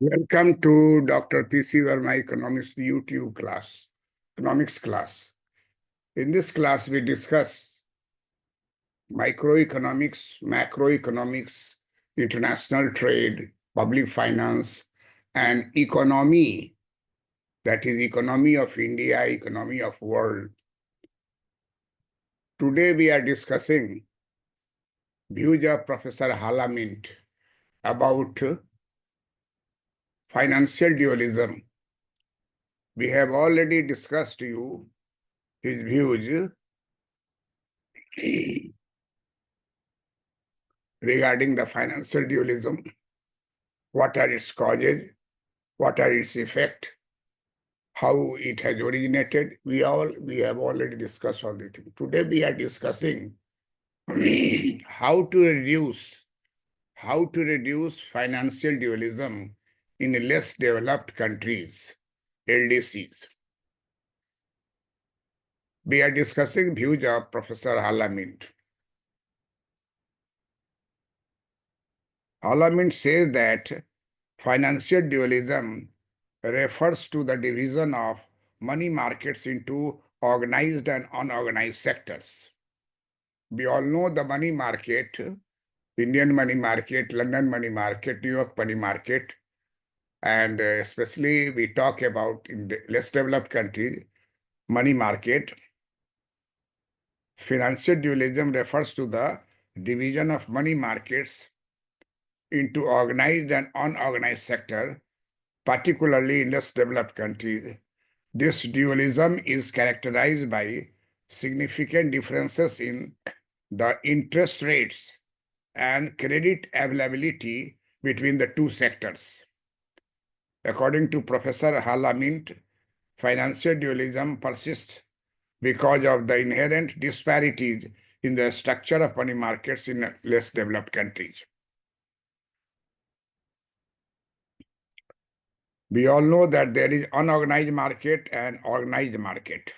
Welcome to Dr. P.C. Verma Economics YouTube class, economics class. In this class, we discuss microeconomics, macroeconomics, international trade, public finance, and economy, that is economy of India, economy of world. Today, we are discussing views of Professor Halamint about financial dualism. We have already discussed you his views regarding the financial dualism, what are its causes, what are its effects, how it has originated. We have already discussed all these things. Today we are discussing how to reduce financial dualism in less developed countries, LDCs. We are discussing views of Professor Halamint. Halamint says that financial dualism refers to the division of money markets into organized and unorganized sectors. We all know the money market, Indian money market, London money market, New York money market, and especially we talk about in the less developed countries, money market. Financial dualism refers to the division of money markets into organized and unorganized sector, particularly in less developed countries. This dualism is characterized by significant differences in the interest rates and credit availability between the two sectors. According to Professor Halamint, financial dualism persists because of the inherent disparities in the structure of money markets in less developed countries. We all know that there is unorganized market and organized market.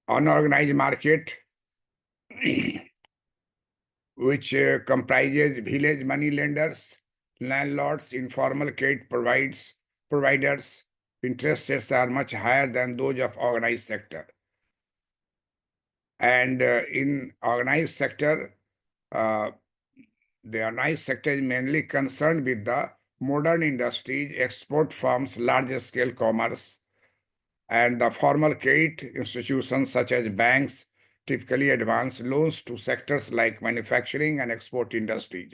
Unorganized market, which comprises village money lenders, landlords, informal credit providers. Interest rates are much higher than those of organized sector. And in organized sector, the organized sector is mainly concerned with the modern industries, export firms, large-scale commerce, and the formal credit institutions such as banks typically advance loans to sectors like manufacturing and export industries.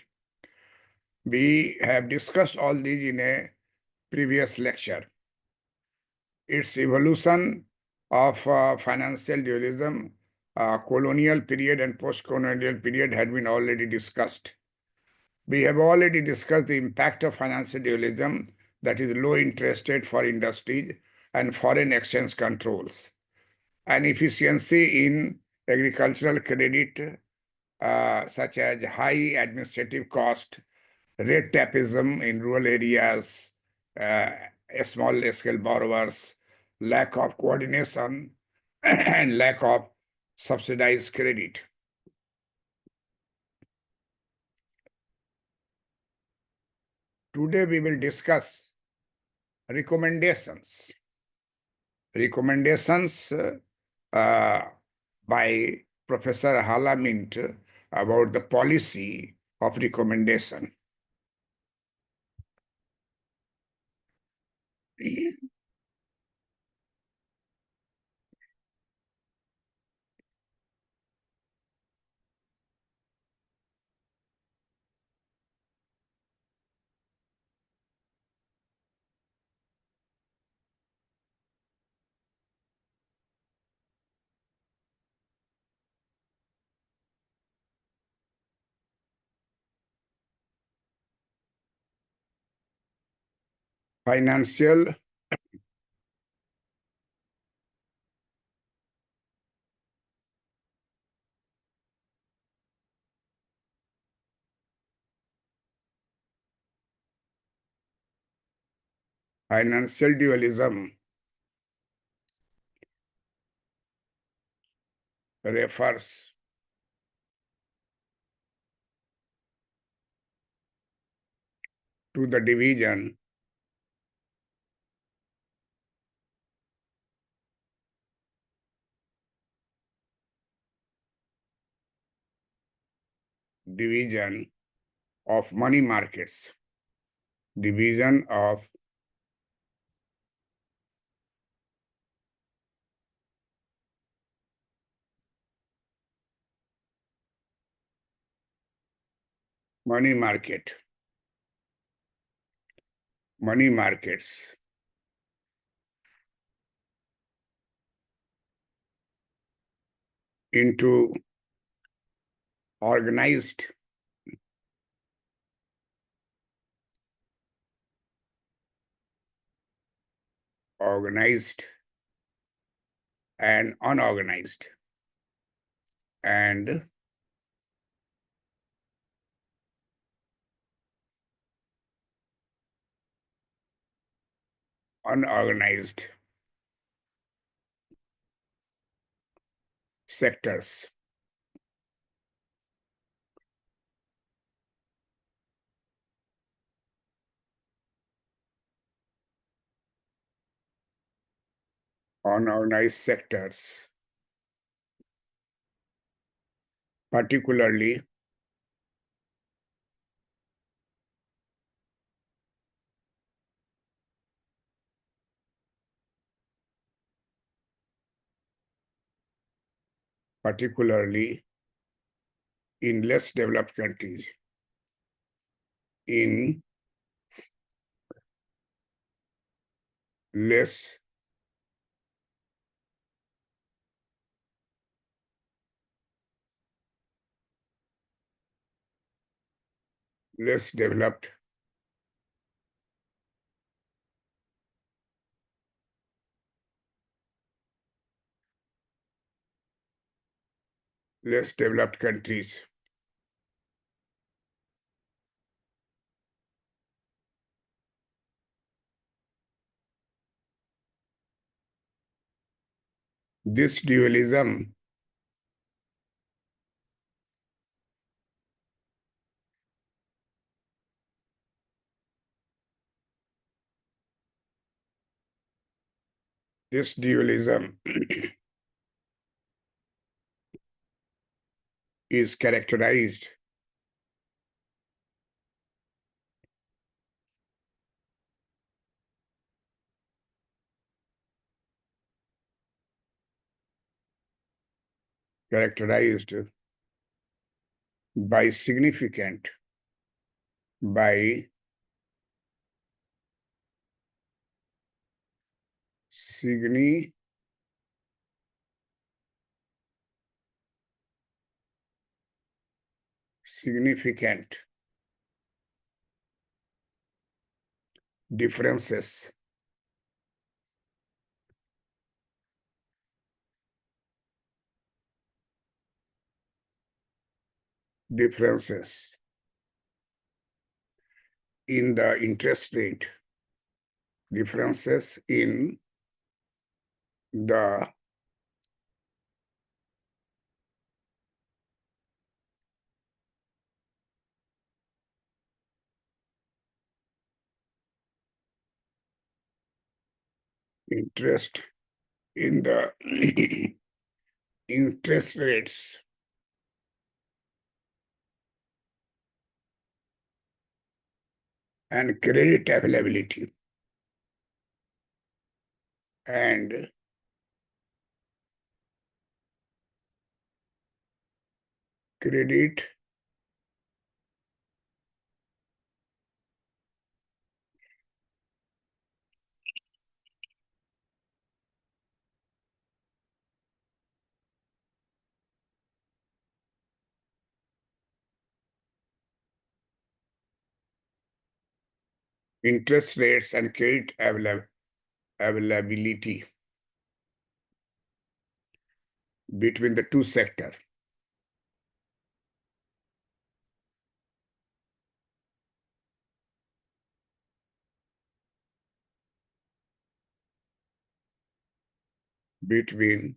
We have discussed all these in a previous lecture. Its evolution of financial dualism, colonial period and post-colonial period had been already discussed. We have already discussed the impact of financial dualism, that is low interest rate for industries and foreign exchange controls, and efficiency in agricultural credit, such as high administrative cost, red tapeism in rural areas, small-scale borrowers, lack of coordination, and lack of subsidized credit. Today we will discuss recommendations. Recommendations by Professor Halamint about the policy of recommendation. Financial dualism refers to the division of money markets, division of money markets into organized and unorganized, and unorganized sectors. Unorganized sectors, particularly in less developed countries, in less developed countries. This dualism is characterized by by significant differences in the interest rate, differences in the interest in the interest rates and credit availability and credit interest rates and credit availability between the two sectors. Between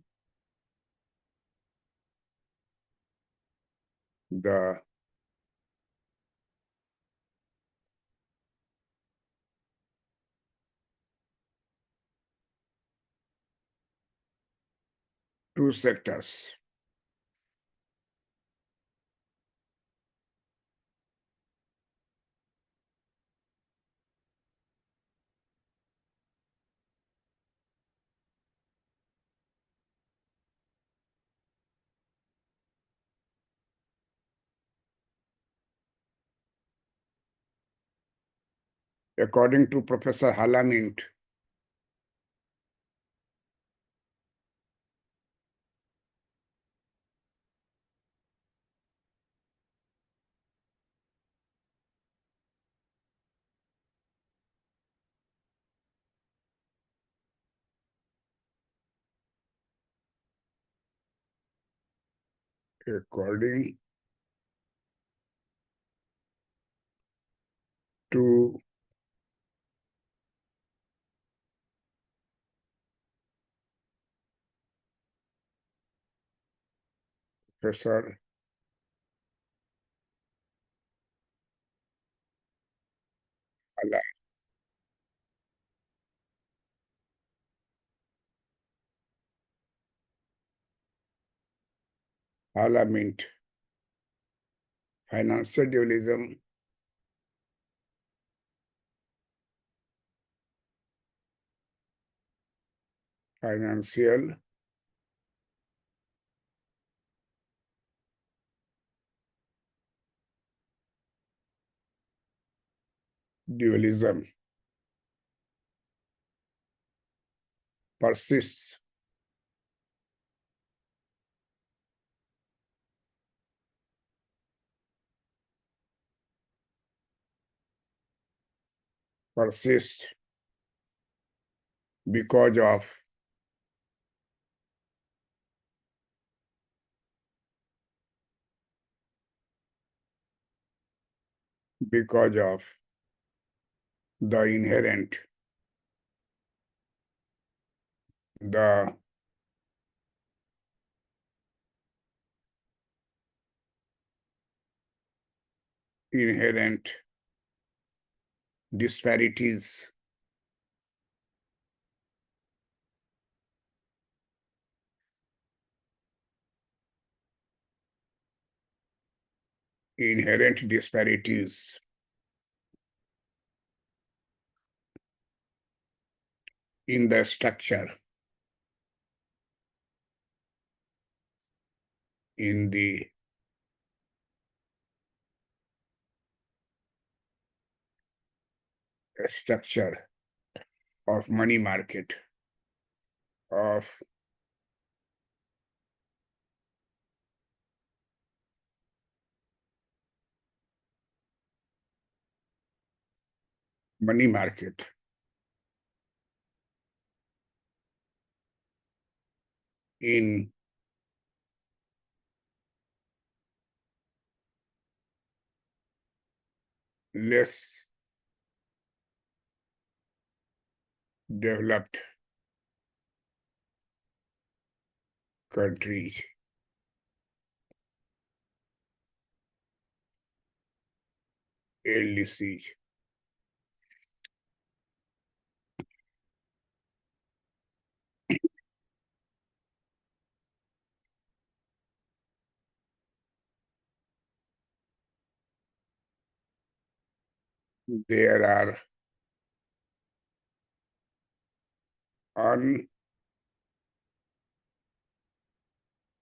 the two sectors. According to Professor Halamint, according to Professor Halamint, financial dualism financial dualism persists persists because of the inherent the inherent disparities inherent disparities in the in the structure of money market of money market in less developed countries. Ldcs. There are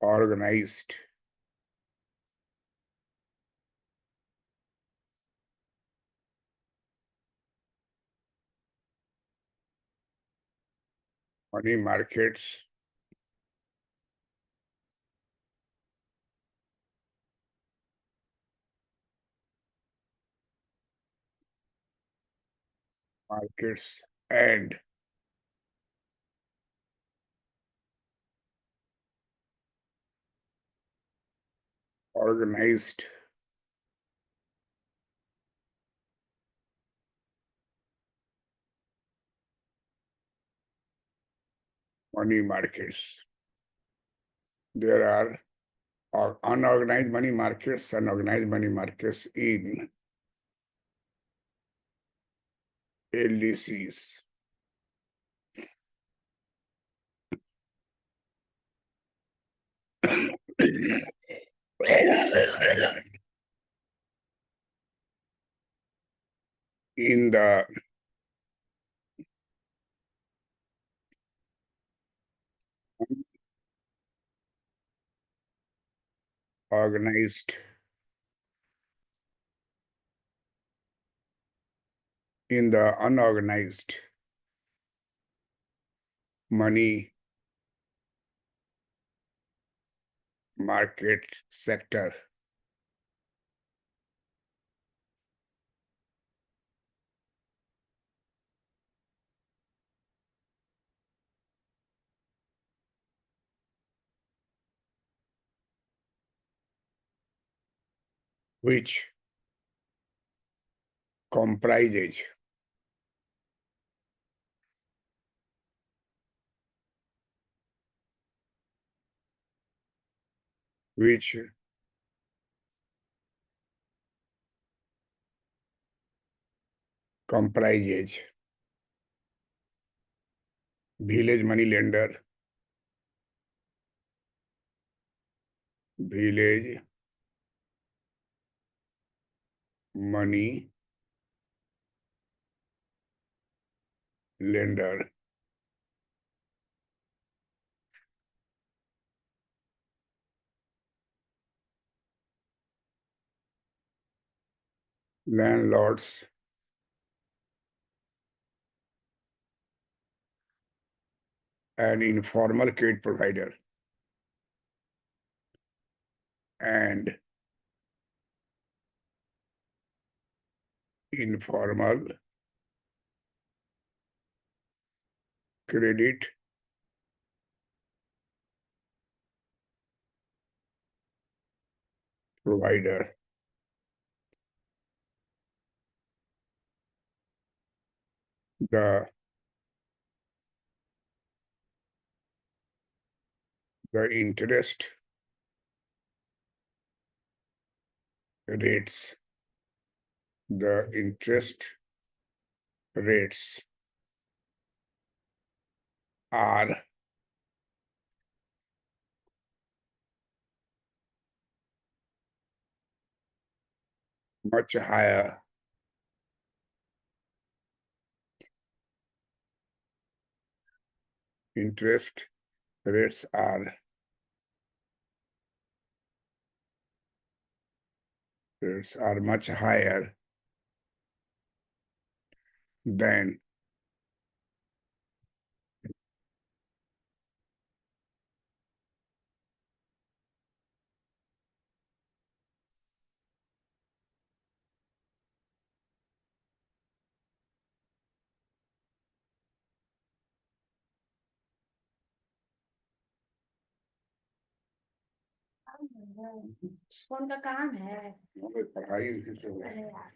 unorganized money markets and organized money markets. There are unorganized money markets and organized money markets in Ldcs. In the organized, in the unorganized money market sector, which comprises which comprises village money lender, village money lender, landlords, and informal credit provider, and informal credit provider. The the interest rates, the interest rates are much higher interest rates are much higher than कौन का काम है पढ़ाई अरे यार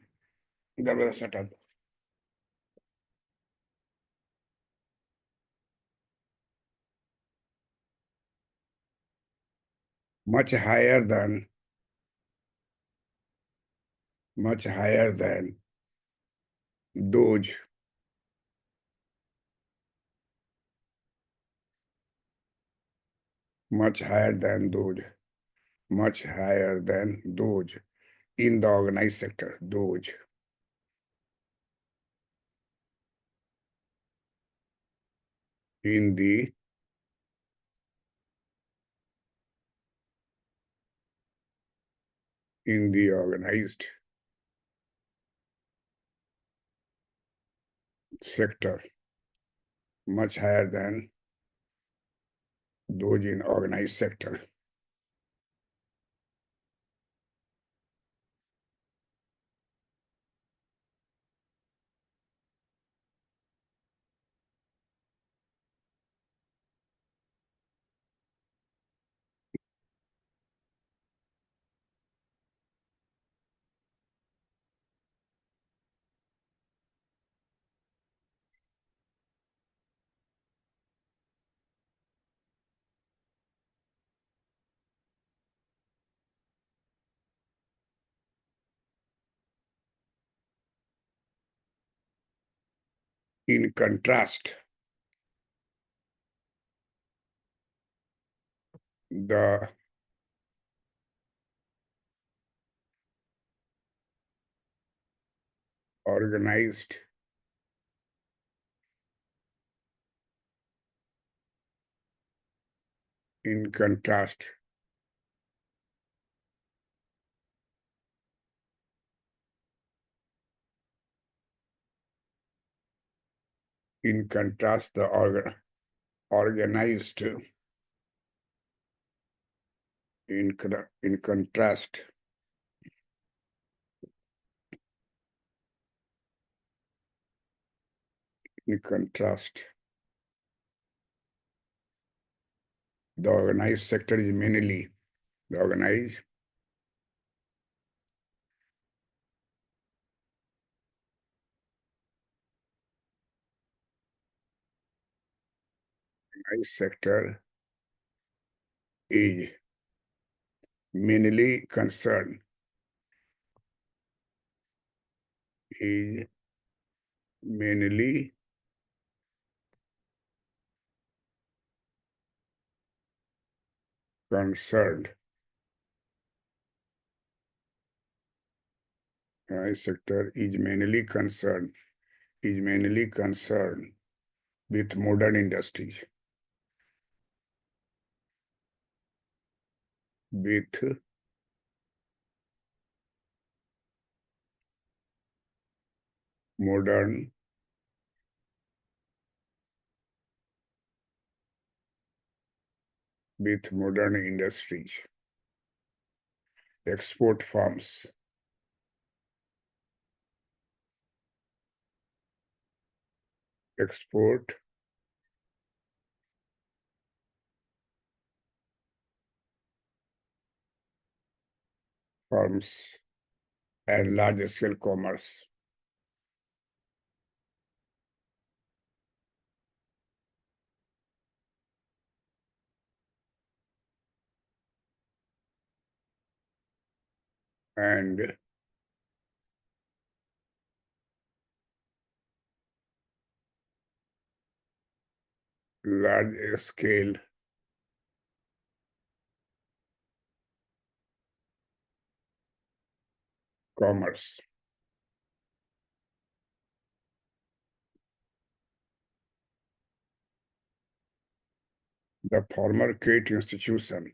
इधर setup much higher than those much higher than those much higher than those in the organized sector, those in the organized sector, much higher than those in organized sector. In contrast, the organized in contrast the organized in contrast the organized sector is mainly the organized sector is mainly concerned is mainly concerned sector is mainly concerned with modern industries with modern industries, export firms, export firms, and large scale commerce. And large scale commerce. The former credit institution,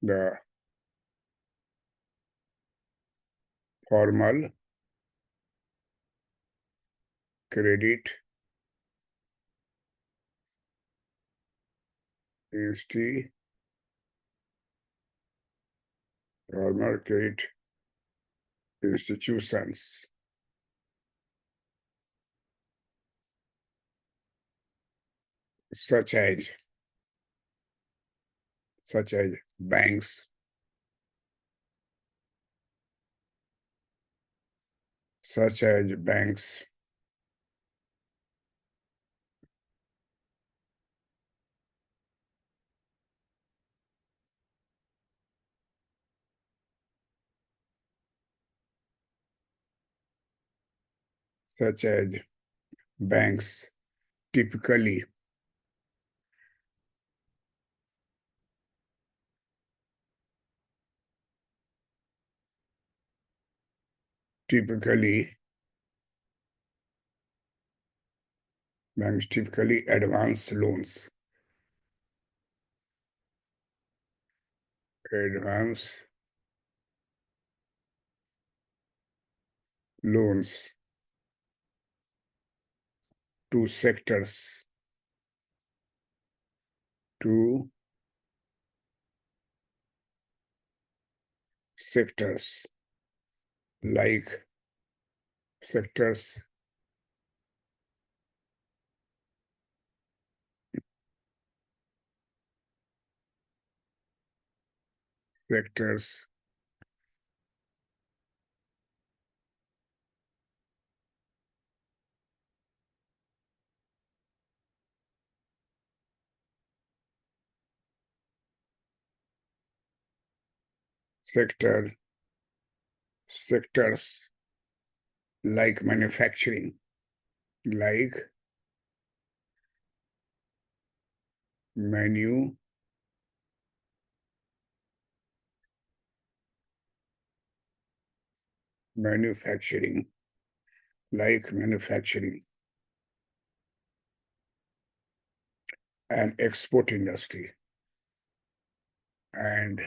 the formal credit institution, formal credit institutions such as banks, such as banks, such as banks typically advance loans, advance loans to sectors, to sectors like sectors sectors sector sectors like manufacturing, like manufacturing, like manufacturing and export industry and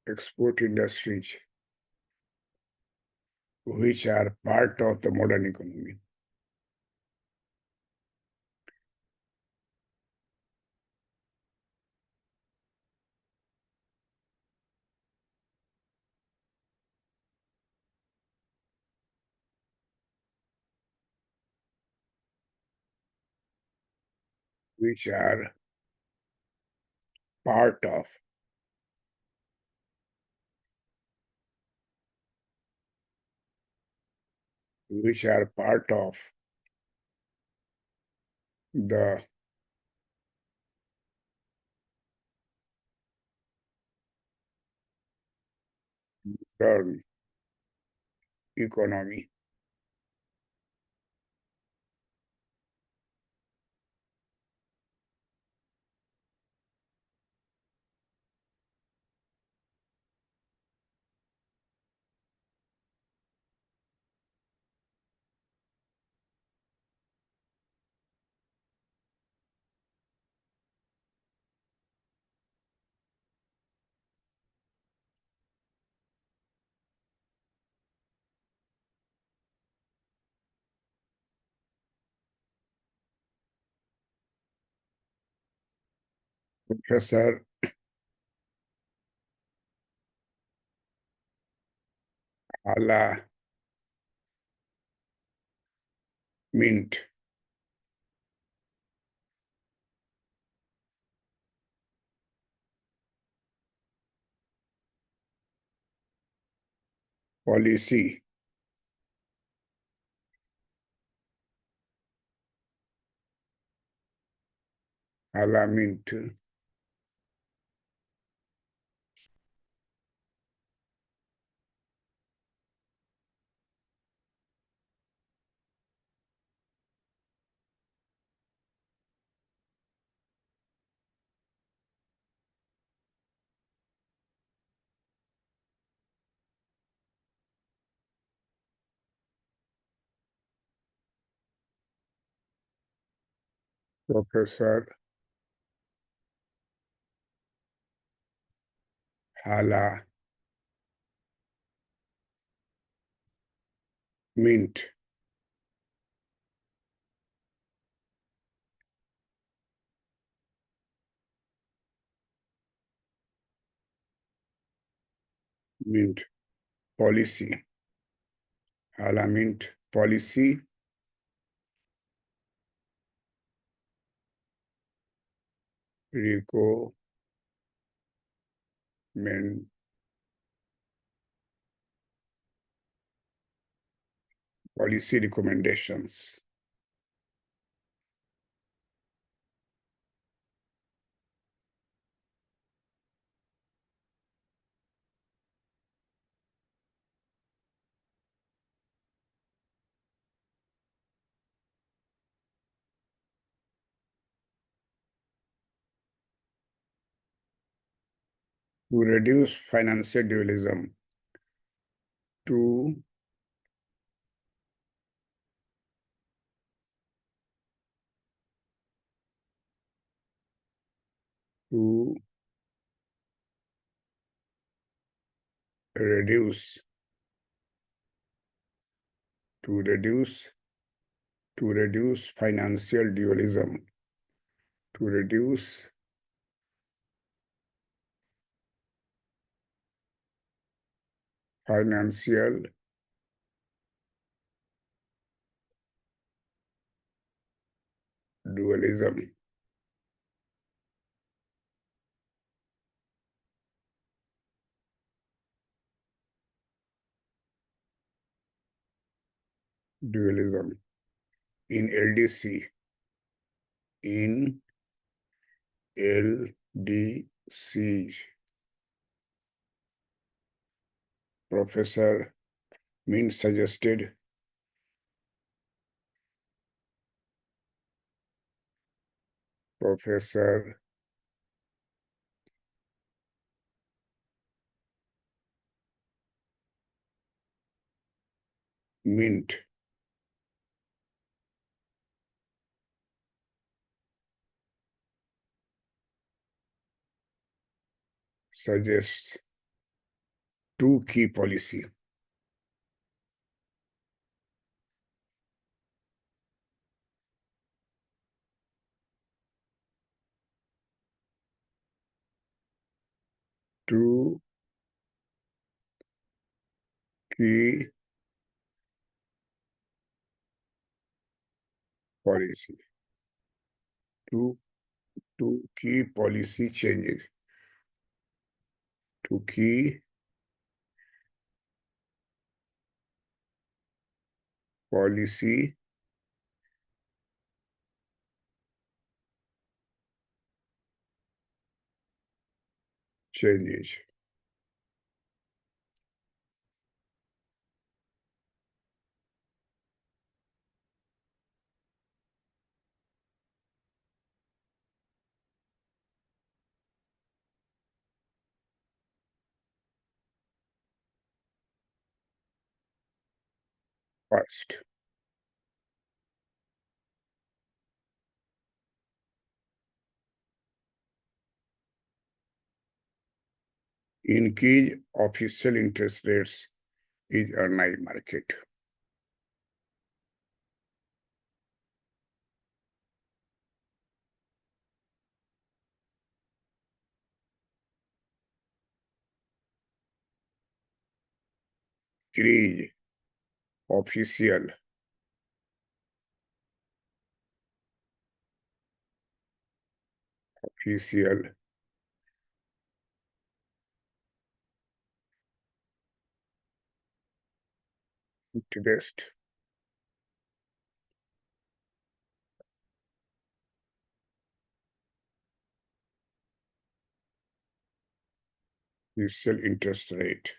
export industries which are part of the modern economy. Which are part of the modern economy. Professor Hala Mint policy Hala Mint Professor Hala Mint Mint policy Hala Mint policy recommend policy recommendations. To reduce financial dualism, to to reduce to reduce financial dualism, to reduce financial dualism. Dualism in LDC, in LDC. DCs. Professor Mint suggested Professor Mint suggests two key policy. Two key policy. Two key policy changes. Two key policy changes. First, increase official interest rates is organized market. Increase official interest official interest rate.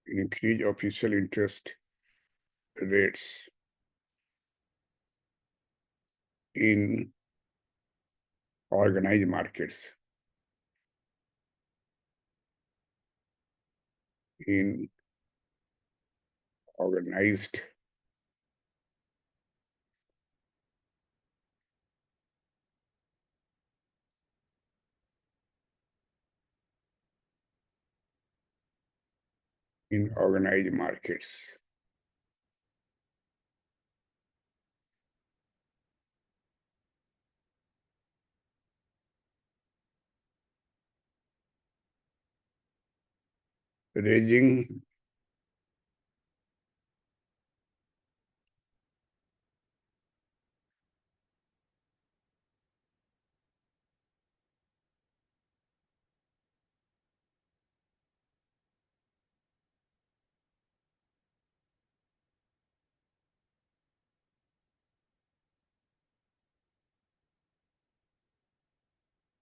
Increase official interest rates in organized markets. In organized markets. Raising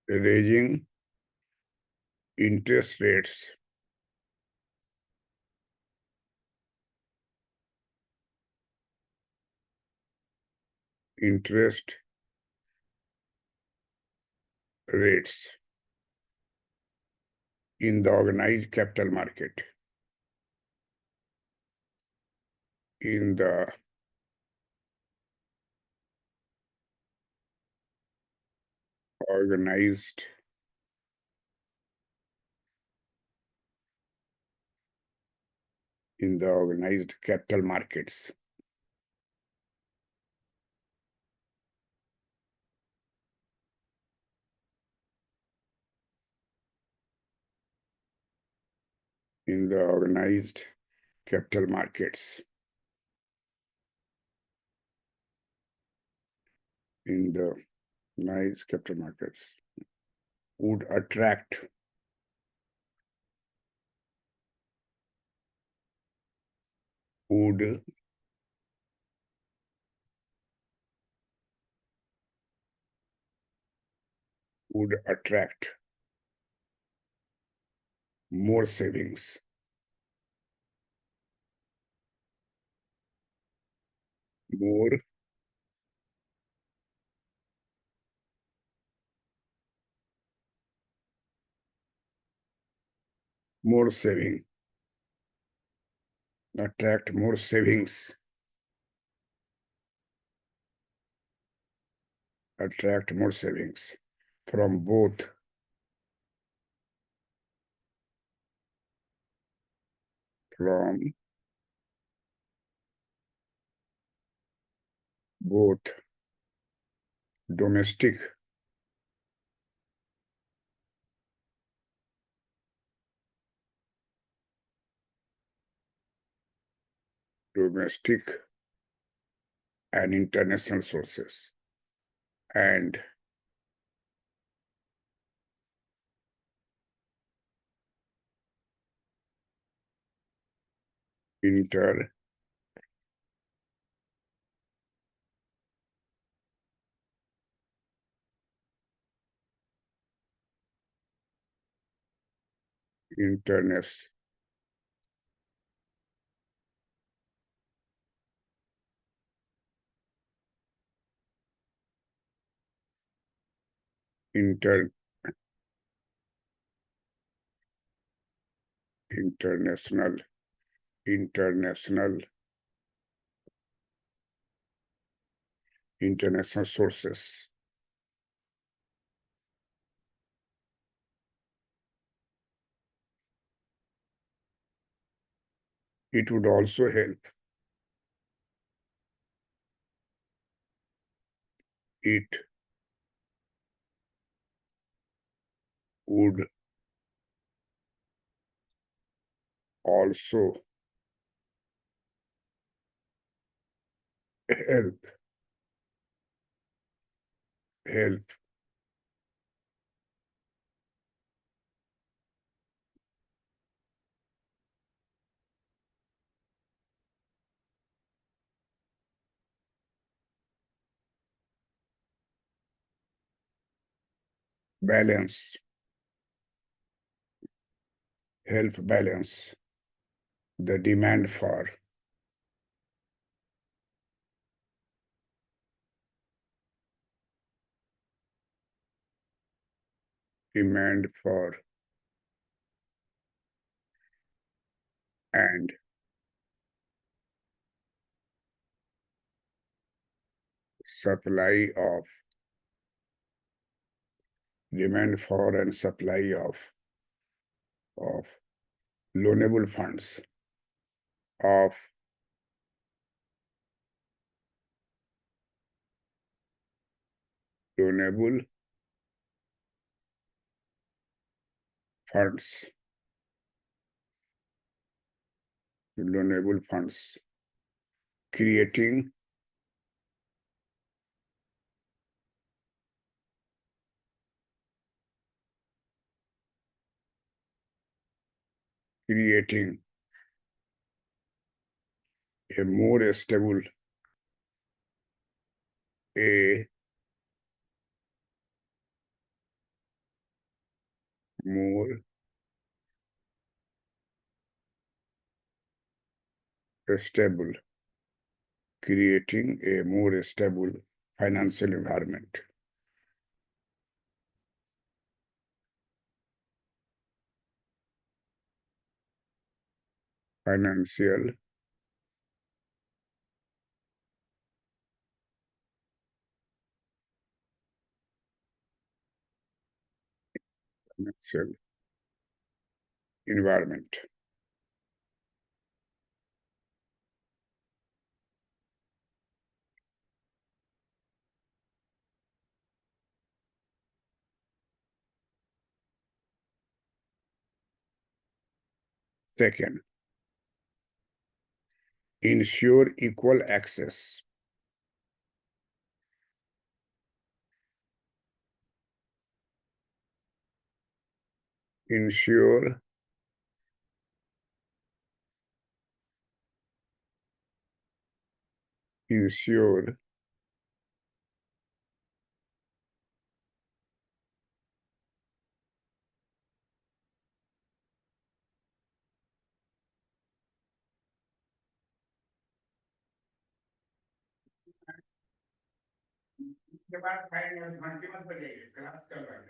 raising interest rates interest rates in the organized capital market. In the organized capital markets. In the organized capital markets. In the organized capital markets would attract would would attract more savings. More saving. Attract more savings. Attract more savings from both domestic and international sources, and international inter international international international sources. It would also help. It would also help balance the demand for demand for and supply of demand for and supply of loanable funds of loanable funds loanable funds creating creating a more stable a more stable creating a more stable financial environment. Financial environment. Second, ensure equal access. Ensure ensure उसके बाद खाएंगे, घंटी मत बजेगी, class चल रहा है,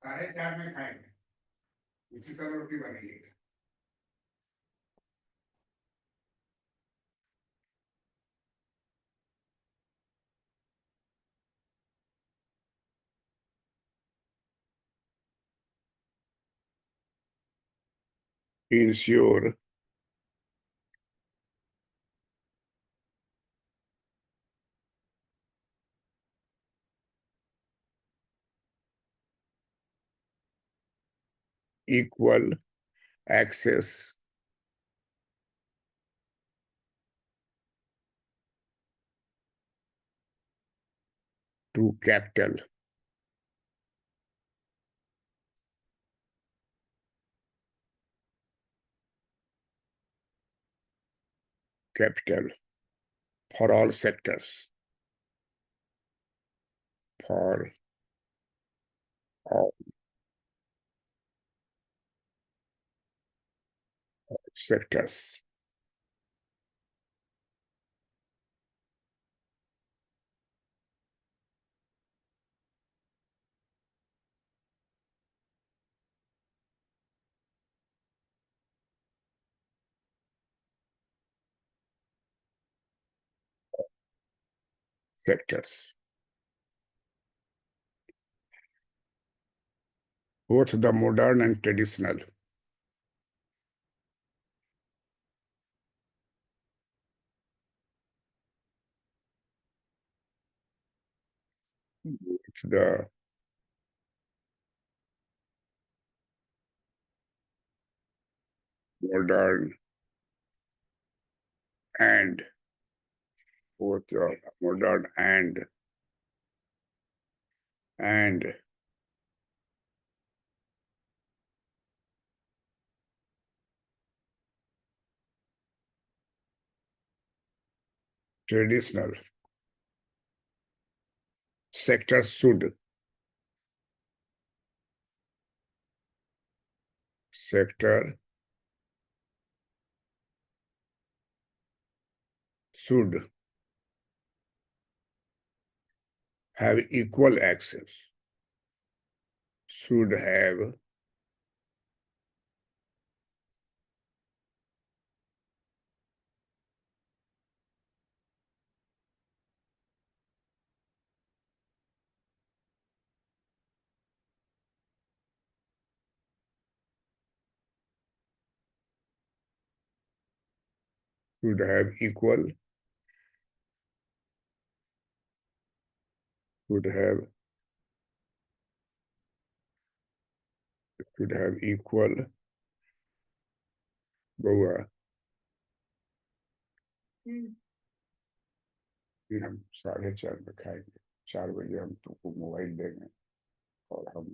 4:30 में खाएंगे, उसी समय रोटी बनेगी। Ensure equal access to capital. Capital for all sectors. For all sectors. Sectors. Both the modern and traditional. The modern and both the modern and traditional sectors should have equal access. Should have should have equal should have should have equal बहुआ फिर हम 4:30 में खाएंगे, 4 बजे हम तुमको mobile देंगे और हम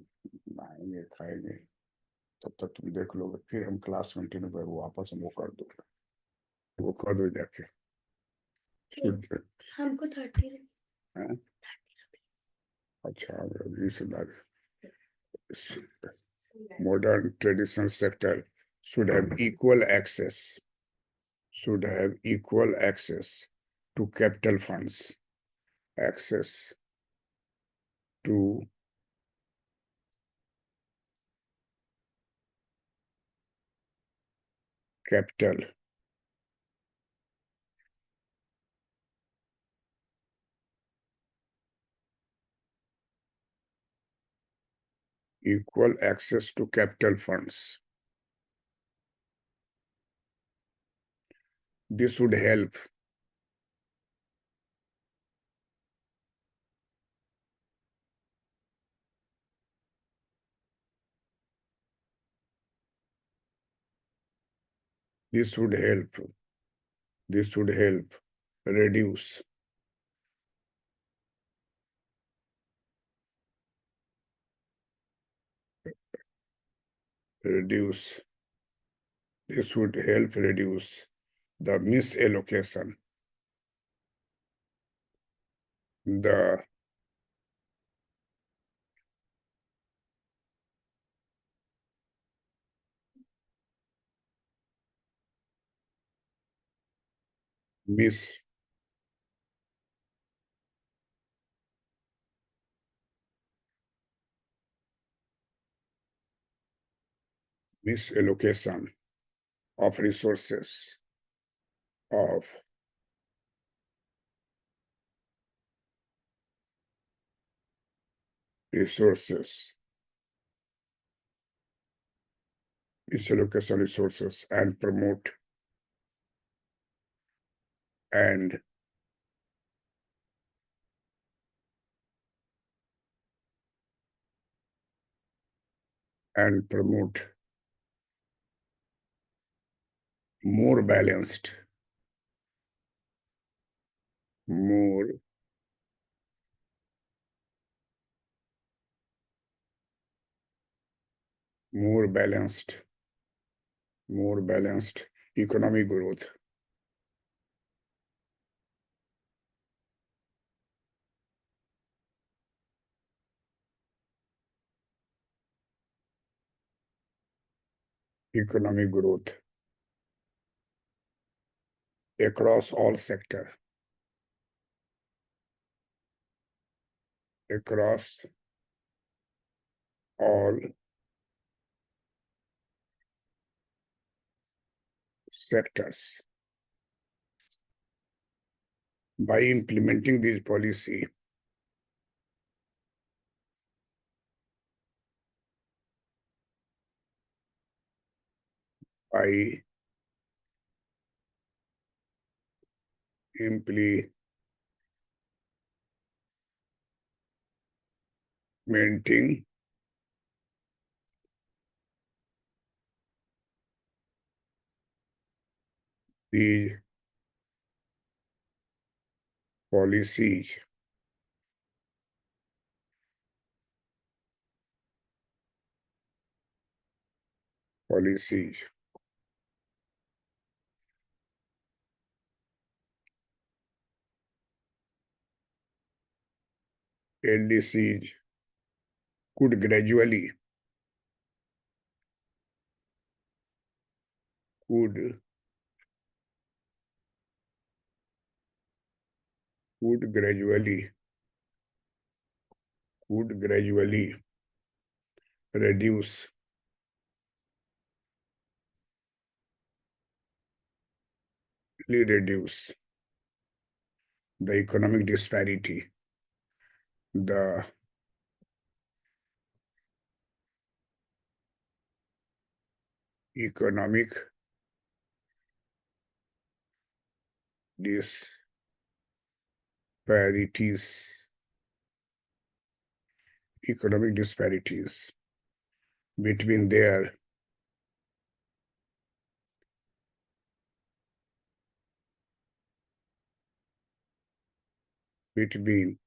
नहाएंगे खाएंगे, तब तक तुम देख लोगे, फिर हम क्लास कंटिन्यू कर वापस हम वो कर दो जाके। हमको 30 हाँ? अच्छा, this modern traditional sector should have equal access to capital funds, access to capital equal access to capital funds. This would help this would help reduce reduce this would help reduce the misallocation, the misallocation of resources of misallocation resources and promote and promote more balanced, more balanced economic growth. Economic growth across all sectors, across all sectors. By implementing this policy, by implementing these policies, LDCs could gradually could gradually reduce the economic disparity, the economic disparities, between their between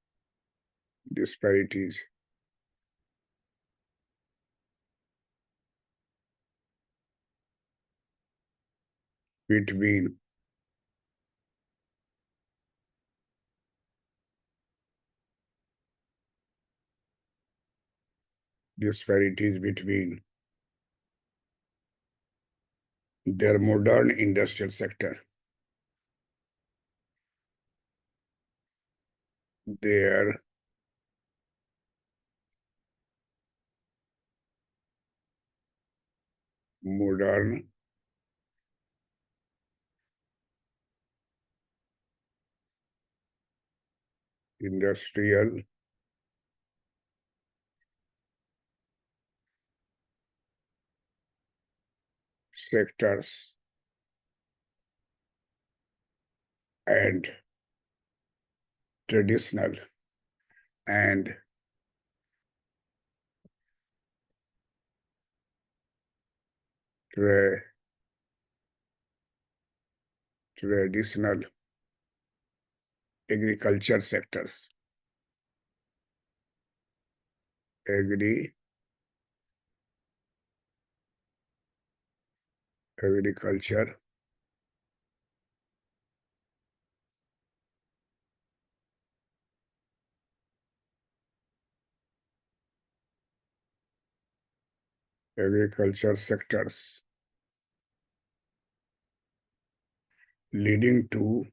disparities between their modern industrial sector, their modern industrial sectors and traditional and tra- traditional agriculture sectors, agriculture sectors, leading to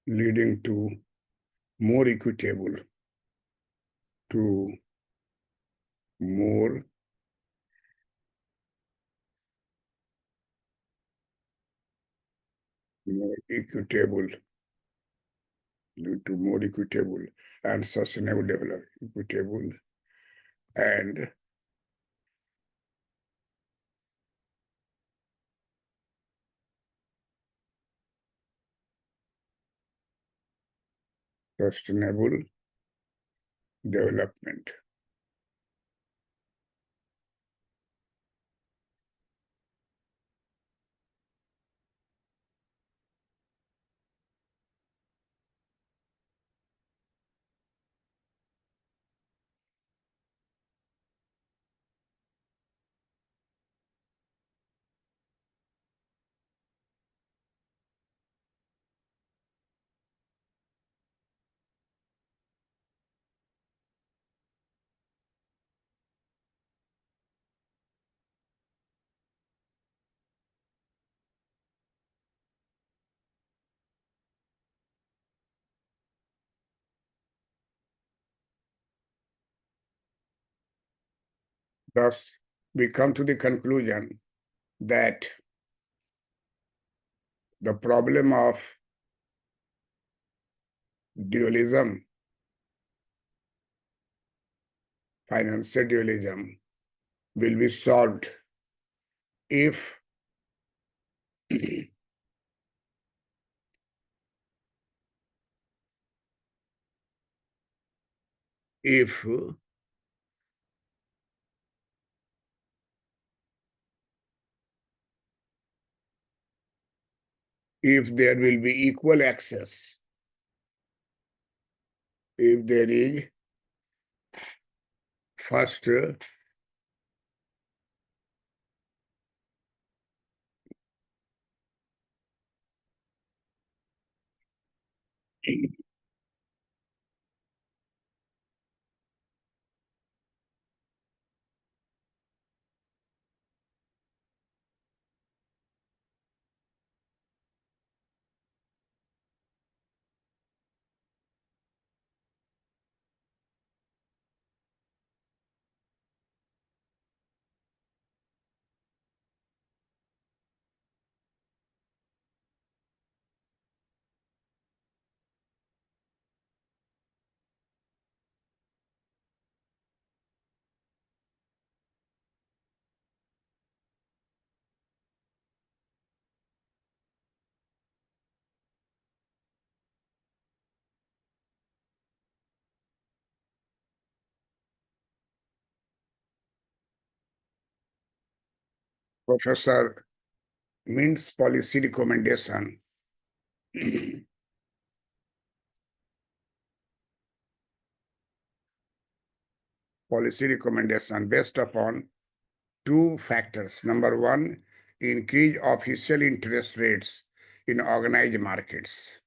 leading to more equitable, to more equitable, due to more equitable and sustainable development, equitable and sustainable development. Thus, we come to the conclusion that the problem of dualism, financial dualism, will be solved if if there will be equal access, if there is first Professor Mint's policy recommendation based upon two factors. Number one, increase official interest rates in organized markets.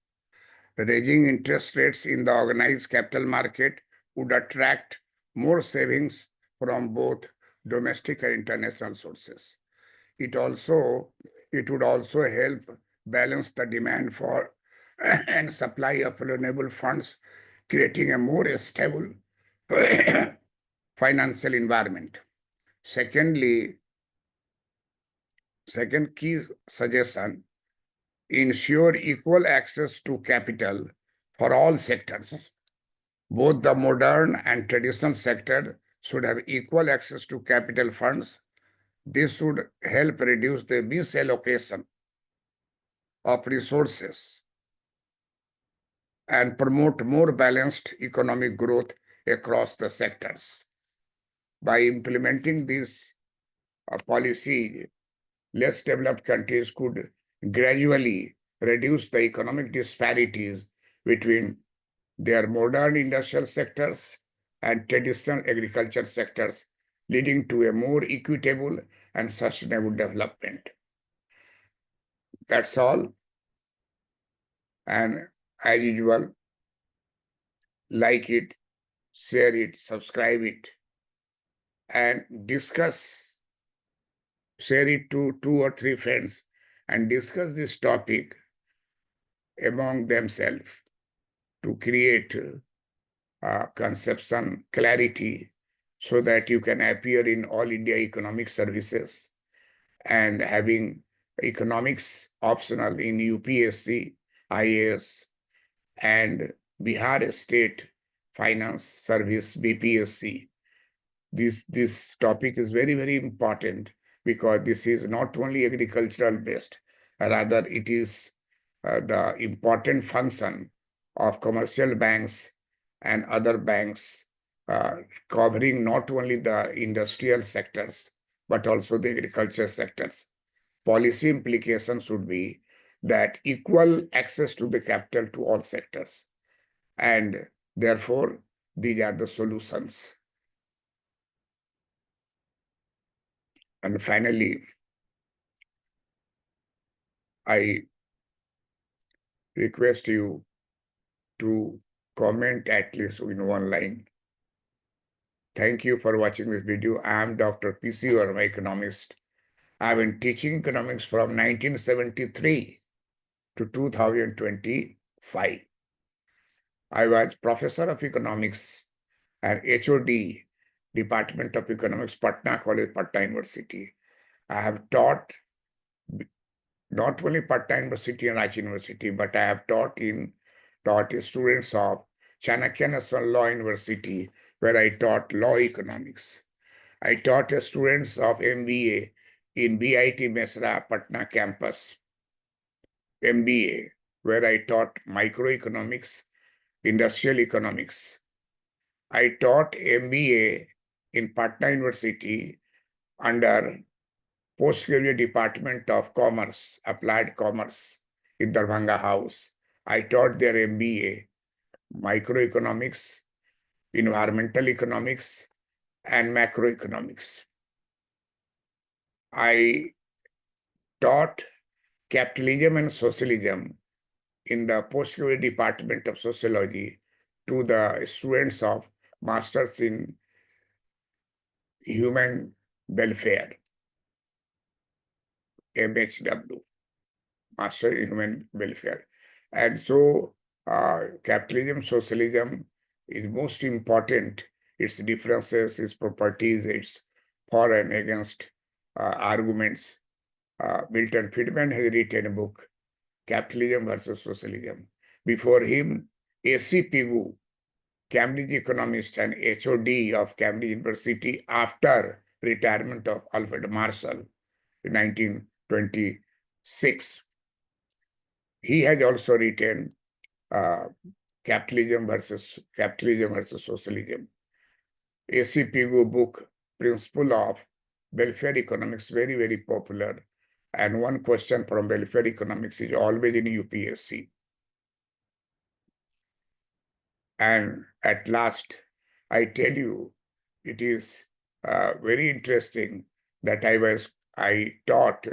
Raising interest rates in the organized capital market would attract more savings from both domestic and international sources. It would also help balance the demand for and supply of renewable funds, creating a more stable financial environment. Secondly, second key suggestion, ensure equal access to capital for all sectors. Both the modern and traditional sector should have equal access to capital funds. This would help reduce the misallocation of resources and promote more balanced economic growth across the sectors. By implementing this policy, less developed countries could gradually reduce the economic disparities between their modern industrial sectors and traditional agriculture sectors, leading to a more equitable and sustainable development. That's all. And as usual, like it, share it, subscribe it, and discuss, share it to 2 or 3 friends and discuss this topic among themselves to create conception clarity so that you can appear in all India economic services, and having economics optional in UPSC, IAS, and Bihar State Finance Service, BPSC. This topic is very, very important because this is not only agricultural based, rather it is the important function of commercial banks and other banks, covering not only the industrial sectors, but also the agriculture sectors. Policy implication should be that equal access to the capital to all sectors. And therefore, these are the solutions. And finally, I request you to comment at least in one line. Thank you for watching this video. I am Dr. P.C. Verma, economist. I have been teaching economics from 1973 to 2025. I was professor of economics and HOD, Department of Economics, Patna College, Patna University. I have taught not only Patna University and Ranchi University, but I have taught students of Chanakya National Law University, where I taught law economics. I taught students of MBA in BIT Mesra, Patna campus, MBA, where I taught microeconomics, industrial economics. I taught MBA in Patna University under Postgraduate Department of Commerce, Applied Commerce in Darbhanga House. I taught their MBA, microeconomics, environmental economics, and macroeconomics. I taught capitalism and socialism in the postgraduate department of sociology to the students of Masters in Human Welfare, MHW, Master in Human Welfare. And so capitalism, socialism is most important. Its differences, its properties, its for and against arguments. Milton Friedman has written a book, Capitalism versus Socialism. Before him, A.C. Pigou, Cambridge economist and HOD of Cambridge University after retirement of Alfred Marshall in 1926. He has also written Capitalism versus Socialism. A.C. Pigou book, Principle of Welfare Economics, very, very popular. And one question from welfare economics is always in UPSC. And at last, I tell you, it is very interesting that I taught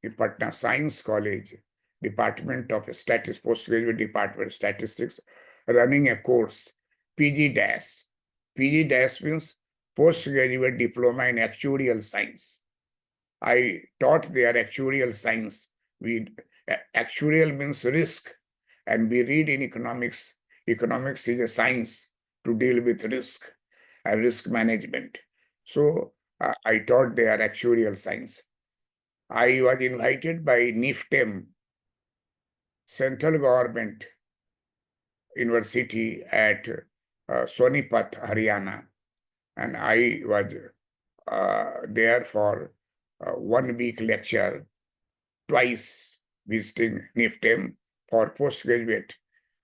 in Patna Science College, Department of Statistics, Postgraduate Department of Statistics, running a course, PG-DAS. PG-DAS means Postgraduate Diploma in Actuarial Science. I taught their actuarial science. Actuarial means risk, and we read in economics. Economics is a science to deal with risk and risk management. So I taught their actuarial science. I was invited by NIFTEM, Central Government University at Sonipat, Haryana, and I was there for 1 week lecture, twice visiting NIFTEM for postgraduate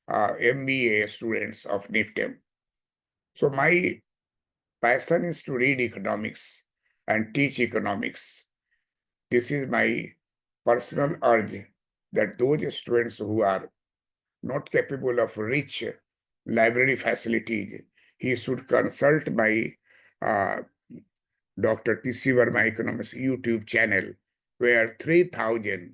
MBA students of NIFTEM. So my passion is to read economics and teach economics. This is my personal urge that those students who are not capable of rich library facilities, he should consult my Dr. P.C. Verma Economics YouTube channel, where 3,000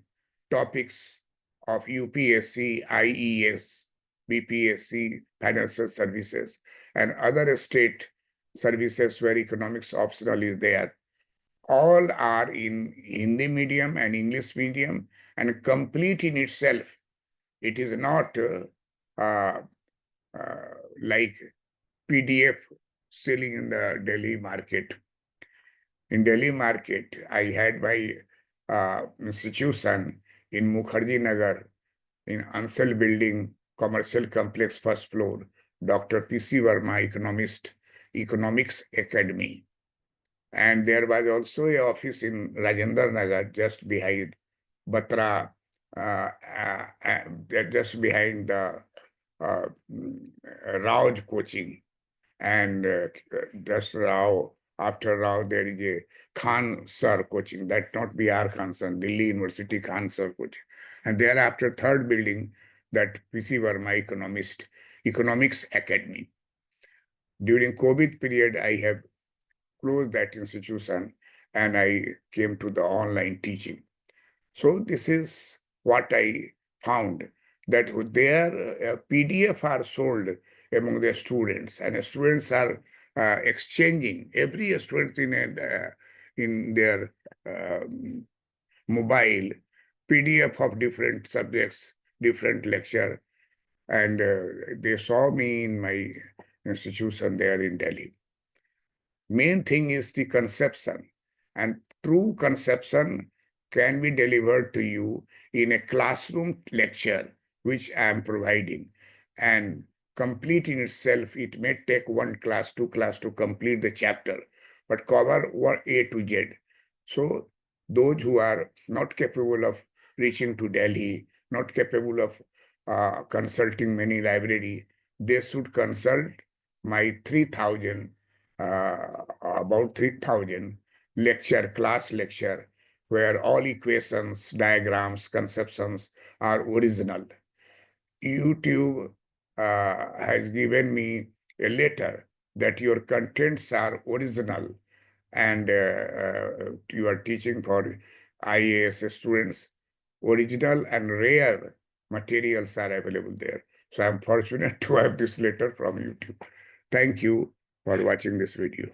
topics of UPSC, IES, BPSC, financial services, and other state services where economics optional is there, all are in Hindi medium and English medium and complete in itself. It is not like PDF selling in the Delhi market. In Delhi market, I had my institution in Mukherjee Nagar, in Ansel Building, Commercial Complex, first floor, Dr. P.C. Verma, Economics Academy. And there was also a office in Rajendra Nagar, just behind Batra, just behind the Raj coaching. And just Rao, after Rao, there is a Khan Sir coaching, that not B.R. Khan Sir, Delhi University Khan Sir coaching. And thereafter, third building, that P.C. Verma Economics Academy. During COVID period, I have closed that institution and I came to the online teaching. So this is what I found, that their PDF are sold among the students, and the students are exchanging, every student in their mobile PDF of different subjects, different lecture, and they saw me in my institution there in Delhi. Main thing is the conception, and true conception can be delivered to you in a classroom lecture, which I am providing. And complete in itself, it may take one class, two class to complete the chapter, but cover A to Z. So those who are not capable of reaching to Delhi, not capable of consulting many library, they should consult my 3,000 about 3,000 class lecture, where all equations, diagrams, conceptions are original. YouTube has given me a letter that your contents are original, and you are teaching for IAS students. Original and rare materials are available there. So I'm fortunate to have this letter from YouTube. Thank you for watching this video.